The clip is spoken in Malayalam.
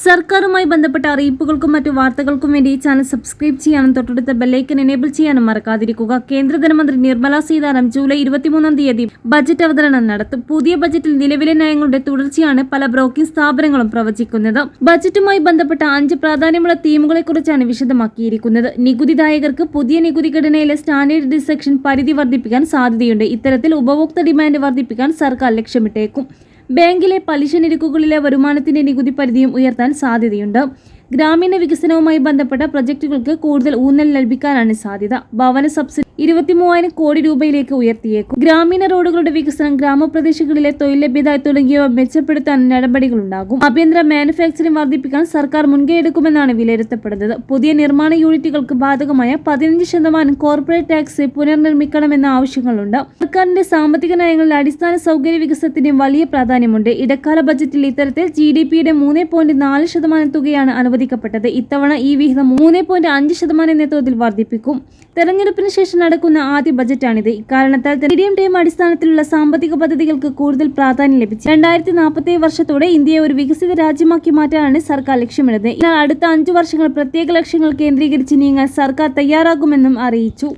സർക്കാരുമായി ബന്ധപ്പെട്ട അറിയിപ്പുകൾക്കും മറ്റു വാർത്തകൾക്കും വേണ്ടി ഈ ചാനൽ സബ്സ്ക്രൈബ് ചെയ്യാനും തൊട്ടടുത്ത ബെല്ലൈക്കൻ എനേബിൾ ചെയ്യാനും മറക്കാതിരിക്കുക. കേന്ദ്ര ധനമന്ത്രി നിർമ്മല സീതാരാമൻ ജൂലൈ 23 ബജറ്റ് അവതരണം നടത്തും. പുതിയ ബജറ്റിൽ നിലവിലെ നയങ്ങളുടെ തുടർച്ചയാണ് പല ബ്രോക്കിംഗ് സ്ഥാപനങ്ങളും പ്രവചിക്കുന്നത്. ബജറ്റുമായി ബന്ധപ്പെട്ട 5 പ്രാധാന്യമുള്ള തീമുകളെക്കുറിച്ചാണ് വിശദമാക്കിയിരിക്കുന്നത്. നികുതിദായകർക്ക് പുതിയ നികുതി ഘടനയിലെ സ്റ്റാൻഡേർഡ് ഡിഡക്ഷൻ പരിധി വർദ്ധിപ്പിക്കാൻ സാധ്യതയുണ്ട്. ഇത്തരത്തിൽ ഉപഭോക്തൃ ഡിമാൻഡ് വർദ്ധിപ്പിക്കാൻ സർക്കാർ ലക്ഷ്യമിട്ടേക്കും. ബാങ്കിലെ പലിശ നിരക്കുകളിലെ വരുമാനത്തിന്റെ നികുതി പരിധിയും ഉയർത്താൻ സാധ്യതയുണ്ട്. ഗ്രാമീണ വികസനവുമായി ബന്ധപ്പെട്ട പ്രൊജക്ടുകൾക്ക് കൂടുതൽ ഊന്നൽ ലഭിക്കാനാണ് സാധ്യത. ഭവന സബ്സിഡി 23,000 കോടി രൂപയിലേക്ക് ഉയർത്തിയേക്കും. ഗ്രാമീണ റോഡുകളുടെ വികസനം, ഗ്രാമപ്രദേശങ്ങളിലെ തൊഴിൽ ലഭ്യത തുടങ്ങിയവ മെച്ചപ്പെടുത്താൻ നടപടികളുണ്ടാകും. ആഭ്യന്തര മാനുഫാക്ചറിംഗ് വർദ്ധിപ്പിക്കാൻ സർക്കാർ മുൻകൈയെടുക്കുമെന്നാണ് വിലയിരുത്തപ്പെടുന്നത്. പുതിയ നിർമ്മാണ യൂണിറ്റുകൾക്ക് ബാധകമായ 15% കോർപ്പറേറ്റ് ടാക്സ് പുനർനിർമ്മിക്കണമെന്ന ആവശ്യങ്ങളുണ്ട്. സർക്കാരിന്റെ സാമ്പത്തിക നയങ്ങളിൽ അടിസ്ഥാന സൗകര്യ വികസനത്തിന് വലിയ പ്രാധാന്യമുണ്ട്. ഇടക്കാല ബജറ്റിൽ ഇത്തരത്തിൽ GDP-യുടെ 3.4% തുകയാണ് അനുവദിക്കപ്പെട്ടത്. ഇത്തവണ ഈ വിഹിതം 3.5% എന്ന തോതിൽ വർദ്ധിപ്പിക്കും. തെരഞ്ഞെടുപ്പിന് ശേഷം നടക്കുന്ന ആദ്യ ബജറ്റാണിത്. ഇക്കാരണത്താൽ മീഡിയം ടൈം അടിസ്ഥാനത്തിലുള്ള സാമ്പത്തിക പദ്ധതികൾക്ക് കൂടുതൽ പ്രാധാന്യം ലഭിച്ചു. 2047 വർഷത്തോടെ ഇന്ത്യയെ ഒരു വികസിത രാജ്യമാക്കി മാറ്റാനാണ് സർക്കാർ ലക്ഷ്യമിടുന്നത്. എന്നാൽ അടുത്ത 5 വർഷങ്ങൾ പ്രത്യേക ലക്ഷ്യങ്ങൾ കേന്ദ്രീകരിച്ച് നീങ്ങാൻ സർക്കാർ തയ്യാറാകുമെന്നും അറിയിച്ചു.